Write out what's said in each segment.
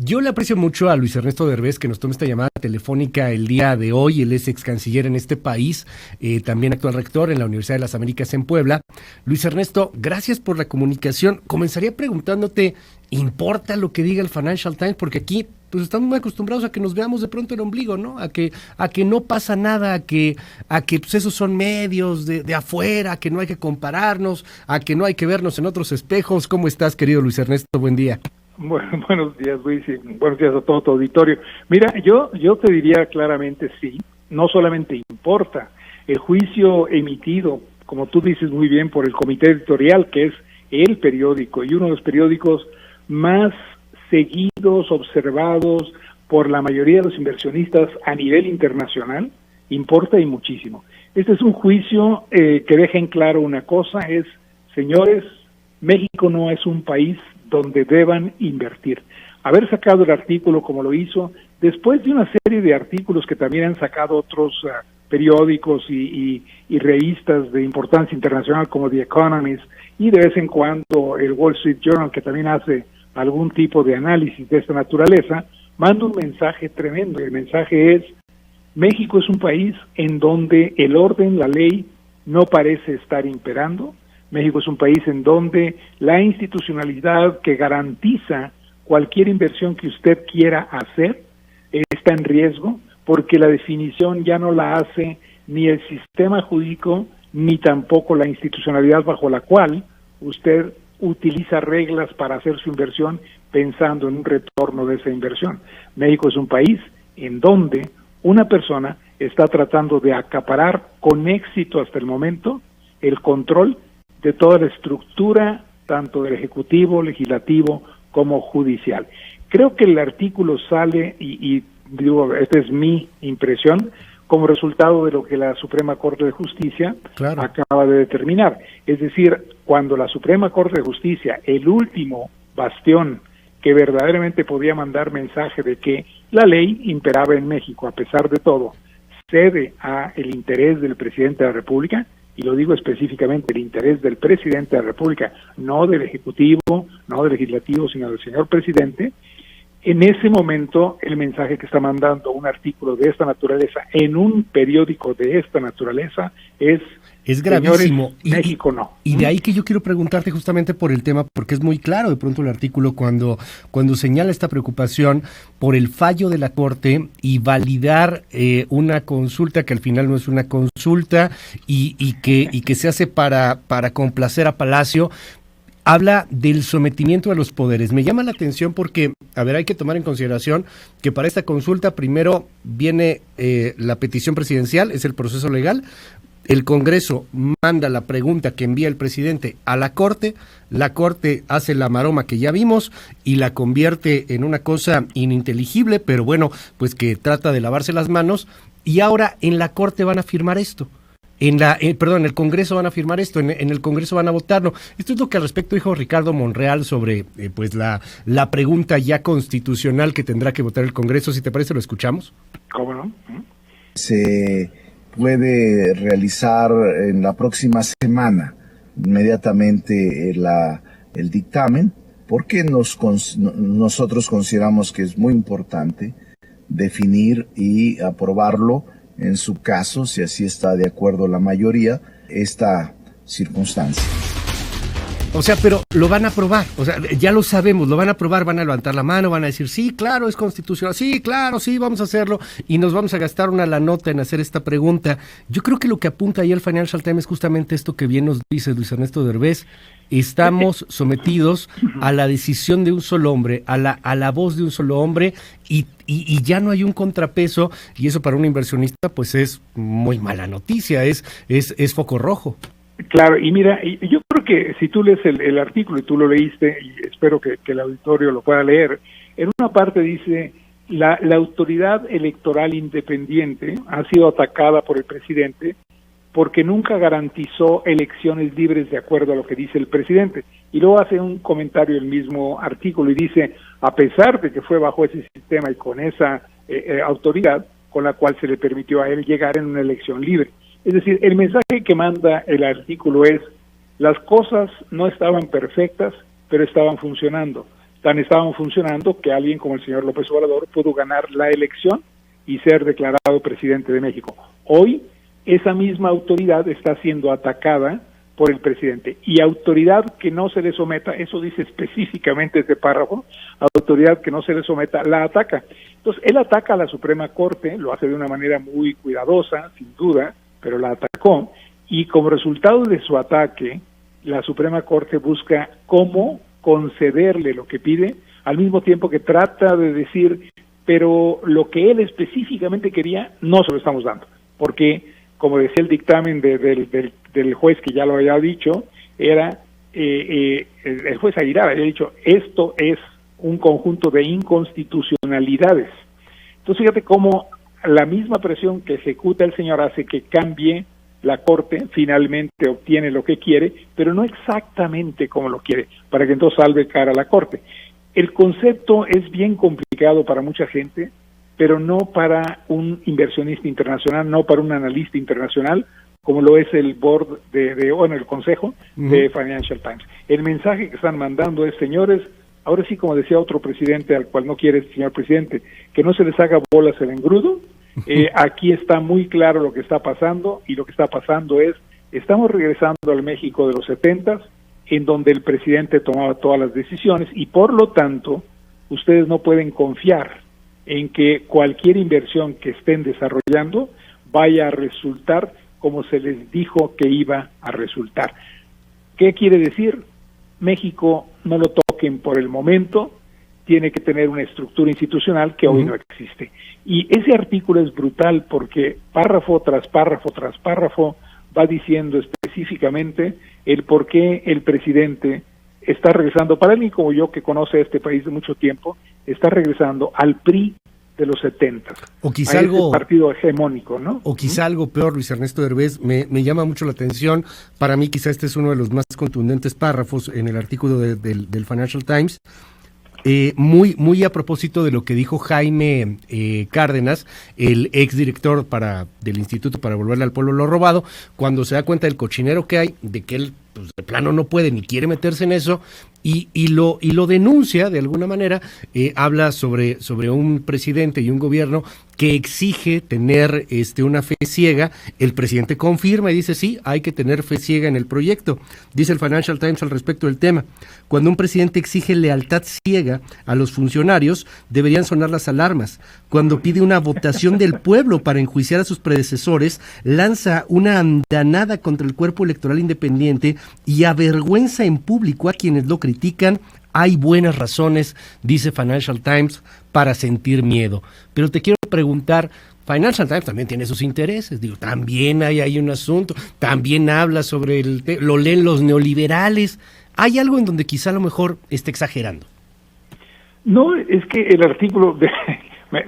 Yo le aprecio mucho a Luis Ernesto Derbez que nos tome esta llamada telefónica el día de hoy. Él es ex canciller en este país, también actual rector en la Universidad de las Américas en Puebla. Luis Ernesto, gracias por la comunicación. Comenzaría preguntándote, ¿importa lo que diga el Financial Times? Porque aquí pues estamos muy acostumbrados a que nos veamos de pronto el ombligo, ¿no? A que no pasa nada, a que pues esos son medios de afuera, a que no hay que compararnos, a que no hay que vernos en otros espejos. ¿Cómo estás, querido Luis Ernesto? Buen día. Bueno, buenos días, Luis, y buenos días a todo tu auditorio. Mira, yo te diría claramente sí, no solamente importa el juicio emitido, como tú dices muy bien, por el comité editorial, que es el periódico y uno de los periódicos más seguidos, observados por la mayoría de los inversionistas a nivel internacional, importa y muchísimo. Este es un juicio que deja en claro una cosa, es, señores, México no es un país donde deban invertir. Haber sacado el artículo como lo hizo, después de una serie de artículos que también han sacado otros periódicos y revistas de importancia internacional como The Economist, y de vez en cuando el Wall Street Journal, que también hace algún tipo de análisis de esta naturaleza, manda un mensaje tremendo. El mensaje es, México es un país en donde el orden, la ley, no parece estar imperando. México es un país en donde la institucionalidad que garantiza cualquier inversión que usted quiera hacer está en riesgo, porque la definición ya no la hace ni el sistema jurídico, ni tampoco la institucionalidad bajo la cual usted utiliza reglas para hacer su inversión pensando en un retorno de esa inversión. México es un país en donde una persona está tratando de acaparar con éxito hasta el momento el control de toda la estructura, tanto del Ejecutivo, Legislativo, como judicial. Creo que el artículo sale, y digo, esta es mi impresión, como resultado de lo que la Suprema Corte de Justicia acaba de determinar. Es decir, cuando la Suprema Corte de Justicia, el último bastión que verdaderamente podía mandar mensaje de que la ley imperaba en México, a pesar de todo, cede a el interés del presidente de la República, y lo digo específicamente, el interés del presidente de la República, no del Ejecutivo, no del Legislativo, sino del señor presidente. En ese momento, el mensaje que está mandando un artículo de esta naturaleza en un periódico de esta naturaleza es gravísimo. Señores, México no. Y de ahí que yo quiero preguntarte justamente por el tema, porque es muy claro de pronto el artículo cuando señala esta preocupación por el fallo de la Corte y validar una consulta que al final no es una consulta y que se hace para complacer a Palacio. Habla del sometimiento a los poderes. Me llama la atención porque, a ver, hay que tomar en consideración que para esta consulta primero viene la petición presidencial, es el proceso legal. El Congreso manda la pregunta que envía el presidente a la Corte hace la maroma que ya vimos y la convierte en una cosa ininteligible, pero bueno, pues que trata de lavarse las manos, y ahora en la Corte van a firmar esto. En el Congreso van a firmar esto, en el Congreso van a votarlo. Esto es lo que al respecto dijo Ricardo Monreal sobre pues la pregunta ya constitucional que tendrá que votar el Congreso. Si te parece, lo escuchamos. ¿Cómo no? Se puede realizar en la próxima semana inmediatamente el dictamen, porque nosotros consideramos que es muy importante definir y aprobarlo, en su caso, si así está de acuerdo la mayoría, esta circunstancia. O sea, pero lo van a aprobar, o sea, ya lo sabemos, lo van a aprobar, van a levantar la mano, van a decir, sí, claro, es constitucional, sí, claro, sí, vamos a hacerlo, y nos vamos a gastar una la nota en hacer esta pregunta. Yo creo que lo que apunta ahí el Financial Times es justamente esto que bien nos dice Luis Ernesto Derbez. Estamos sometidos a la decisión de un solo hombre, a la voz de un solo hombre, y ya no hay un contrapeso, y eso para un inversionista pues es muy mala noticia, es foco rojo. Claro, y mira, yo creo que si tú lees el artículo, y tú lo leíste, y espero que el auditorio lo pueda leer, en una parte dice, la autoridad electoral independiente ha sido atacada por el presidente porque nunca garantizó elecciones libres de acuerdo a lo que dice el presidente. Y luego hace un comentario el mismo artículo y dice, a pesar de que fue bajo ese sistema y con esa autoridad con la cual se le permitió a él llegar en una elección libre. Es decir, el mensaje que manda el artículo es, las cosas no estaban perfectas, pero estaban funcionando. tan estaban funcionando que alguien como el señor López Obrador pudo ganar la elección y ser declarado presidente de México. Hoy, esa misma autoridad está siendo atacada por el presidente, y autoridad que no se le someta, eso dice específicamente este párrafo, autoridad que no se le someta, la ataca. Entonces, él ataca a la Suprema Corte, lo hace de una manera muy cuidadosa, sin duda, pero la atacó, y como resultado de su ataque, la Suprema Corte busca cómo concederle lo que pide, al mismo tiempo que trata de decir, pero lo que él específicamente quería, no se lo estamos dando, porque, como decía el dictamen del juez que ya lo había dicho, era, el juez Aguilar había dicho, esto es un conjunto de inconstitucionalidades. Entonces, fíjate cómo la misma presión que ejecuta el señor hace que cambie la Corte, finalmente obtiene lo que quiere, pero no exactamente como lo quiere, para que entonces salve cara a la Corte. El concepto es bien complicado para mucha gente, pero no para un inversionista internacional, no para un analista internacional, como lo es el board el consejo de Financial Times. El mensaje que están mandando es, señores, ahora sí, como decía otro presidente al cual no quiere el señor presidente, que no se les haga bolas el engrudo. Aquí está muy claro lo que está pasando, y lo que está pasando es, estamos regresando al México de los 70s, en donde el presidente tomaba todas las decisiones, y por lo tanto, ustedes no pueden confiar en que cualquier inversión que estén desarrollando vaya a resultar como se les dijo que iba a resultar. ¿Qué quiere decir? México no lo toquen por el momento, tiene que tener una estructura institucional que hoy no existe. Y ese artículo es brutal porque párrafo tras párrafo tras párrafo va diciendo específicamente el por qué el presidente está regresando, para alguien como yo que conoce este país de mucho tiempo, está regresando al PRI de los 70. O quizá algo partido hegemónico, ¿no? O quizá algo peor, Luis Ernesto Derbez, me llama mucho la atención. Para mí quizá este es uno de los más contundentes párrafos en el artículo del Financial Times. Muy a propósito de lo que dijo Jaime Cárdenas, el exdirector del Instituto para Volverle al Pueblo lo Robado, cuando se da cuenta del cochinero que hay, de que él pues, de plano no puede ni quiere meterse en eso, y lo denuncia de alguna manera. Habla sobre un presidente y un gobierno que exige tener una fe ciega. El presidente confirma y dice sí, hay que tener fe ciega en el proyecto. Dice el Financial Times al respecto del tema: cuando un presidente exige lealtad ciega a los funcionarios, deberían sonar las alarmas. Cuando pide una votación del pueblo para enjuiciar a sus predecesores, lanza una andanada contra el cuerpo electoral independiente y avergüenza en público a quienes lo critican. Hay buenas razones, dice Financial Times, para sentir miedo. Pero te quiero preguntar, Financial Times también tiene sus intereses, también hay un asunto, también habla sobre lo leen los neoliberales. ¿Hay algo en donde quizá a lo mejor esté exagerando? No, es que el artículo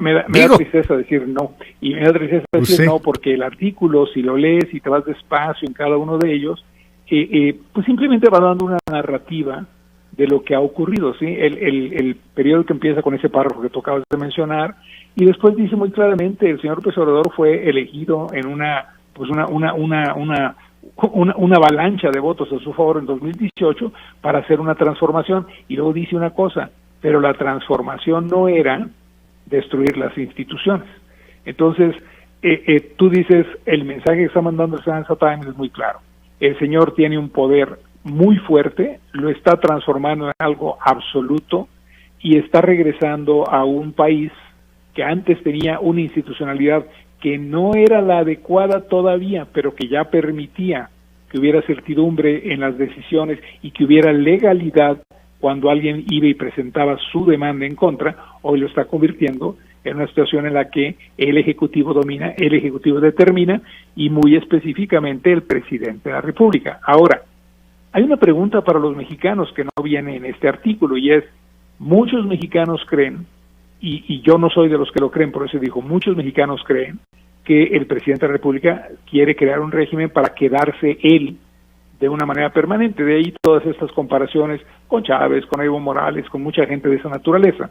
me da tristeza decir no, y me da tristeza decir no porque el artículo, si lo lees y te vas despacio en cada uno de ellos, pues simplemente va dando una narrativa de lo que ha ocurrido, ¿sí? El periodo que empieza con ese párrafo que tú acabas de mencionar, y después dice muy claramente, el señor López Obrador fue elegido en una avalancha de votos a su favor en 2018 para hacer una transformación, y luego dice una cosa, pero la transformación no era destruir las instituciones. Entonces, tú dices, el mensaje que está mandando el Financial Times es muy claro. El señor tiene un poder muy fuerte, lo está transformando en algo absoluto y está regresando a un país que antes tenía una institucionalidad que no era la adecuada todavía, pero que ya permitía que hubiera certidumbre en las decisiones y que hubiera legalidad cuando alguien iba y presentaba su demanda en contra. Hoy lo está convirtiendo en una situación en la que el Ejecutivo domina, el Ejecutivo determina, y muy específicamente el presidente de la República. Ahora, hay una pregunta para los mexicanos que no viene en este artículo, y es, muchos mexicanos creen, y yo no soy de los que lo creen, por eso digo, muchos mexicanos creen que el presidente de la República quiere crear un régimen para quedarse él de una manera permanente. De ahí todas estas comparaciones con Chávez, con Evo Morales, con mucha gente de esa naturaleza.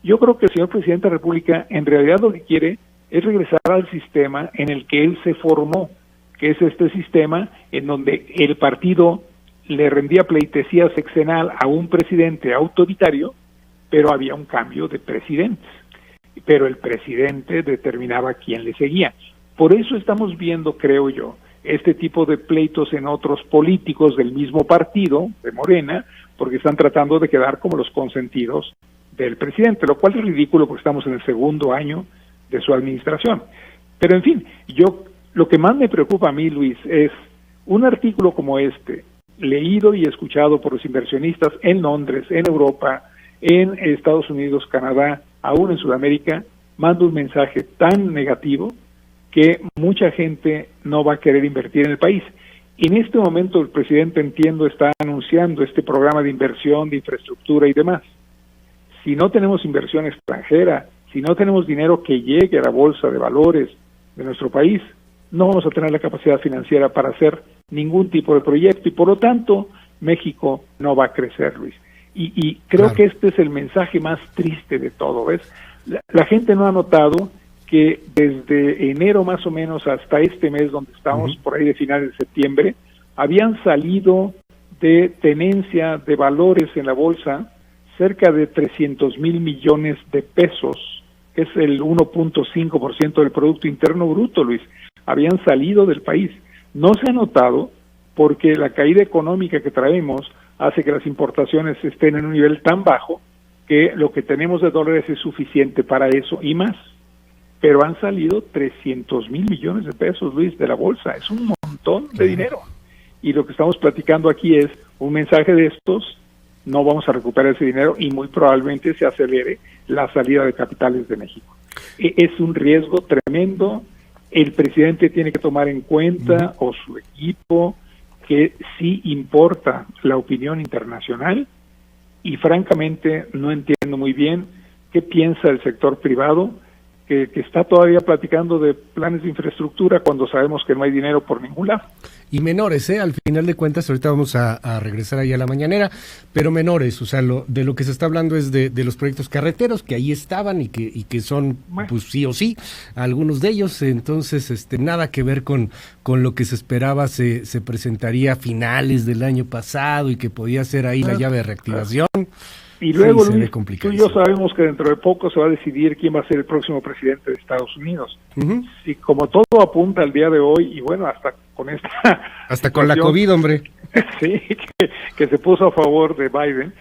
Yo creo que el señor presidente de la República en realidad lo que quiere es regresar al sistema en el que él se formó, que es este sistema en donde el partido le rendía pleitesía sexenal a un presidente autoritario pero había un cambio de presidentes, pero el presidente determinaba quién le seguía. Por eso estamos viendo, creo yo, este tipo de pleitos en otros políticos del mismo partido, de Morena, porque están tratando de quedar como los consentidos del presidente, lo cual es ridículo porque estamos en el segundo año de su administración. Pero en fin, lo que más me preocupa a mí, Luis, es un artículo como este, leído y escuchado por los inversionistas en Londres, en Europa, en Estados Unidos, Canadá, aún en Sudamérica, manda un mensaje tan negativo que mucha gente no va a querer invertir en el país. En este momento el presidente, entiendo, está anunciando este programa de inversión, de infraestructura y demás. Si no tenemos inversión extranjera, si no tenemos dinero que llegue a la bolsa de valores de nuestro país, no vamos a tener la capacidad financiera para hacer ningún tipo de proyecto y por lo tanto México no va a crecer, Luis. Y creo que este es el mensaje más triste de todo, ¿ves? La gente no ha notado que desde enero más o menos hasta este mes donde estamos, por ahí de finales de septiembre, habían salido de tenencia de valores en la bolsa cerca de 300,000 millones de pesos, que es el 1.5% del Producto Interno Bruto, Luis. Habían salido del país. No se ha notado porque la caída económica que traemos hace que las importaciones estén en un nivel tan bajo que lo que tenemos de dólares es suficiente para eso y más. Pero han salido 300,000 millones de pesos, Luis, de la bolsa. Es un montón de dinero. Y lo que estamos platicando aquí es un mensaje de estos: no vamos a recuperar ese dinero y muy probablemente se acelere la salida de capitales de México. Es un riesgo tremendo. El presidente tiene que tomar en cuenta, o su equipo, que sí importa la opinión internacional, y francamente no entiendo muy bien qué piensa el sector privado, que está todavía platicando de planes de infraestructura cuando sabemos que no hay dinero por ningún lado. Y menores, al final de cuentas, ahorita vamos a regresar ahí a la mañanera, pero menores, o sea, de lo que se está hablando es de los proyectos carreteros que ahí estaban y que son, pues sí o sí, algunos de ellos. Entonces, nada que ver con lo que se esperaba, se presentaría a finales del año pasado y que podía ser ahí la llave de reactivación. Y luego, sí, Luis, tú y yo sabemos que dentro de poco se va a decidir quién va a ser el próximo presidente de Estados Unidos. Y como todo apunta al día de hoy, y bueno, hasta con esta... Hasta con la COVID, hombre. Sí, que se puso a favor de Biden.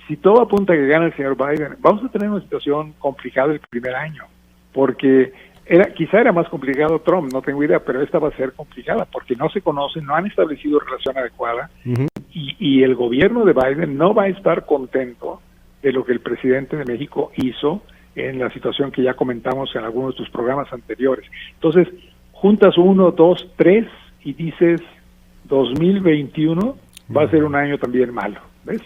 Si todo apunta a que gana el señor Biden, vamos a tener una situación complicada el primer año, porque quizá era más complicado Trump, no tengo idea, pero esta va a ser complicada, porque no se conocen, no han establecido relación adecuada, y el gobierno de Biden no va a estar contento de lo que el presidente de México hizo en la situación que ya comentamos en algunos de tus programas anteriores. Entonces, juntas 1, 2, 3 y dices 2021 va a ser un año también malo, ¿ves?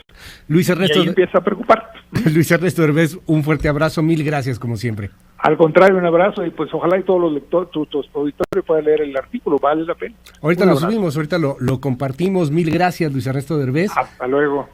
Luis Ernesto, y ahí empieza a preocupar. Luis Ernesto Derbez, un fuerte abrazo, mil gracias como siempre. Al contrario, un abrazo, y pues ojalá y todos los lectores, tu auditorio pueda leer el artículo, vale la pena. Ahorita lo subimos, ahorita lo compartimos. Mil gracias, Luis Ernesto Derbez. Hasta luego.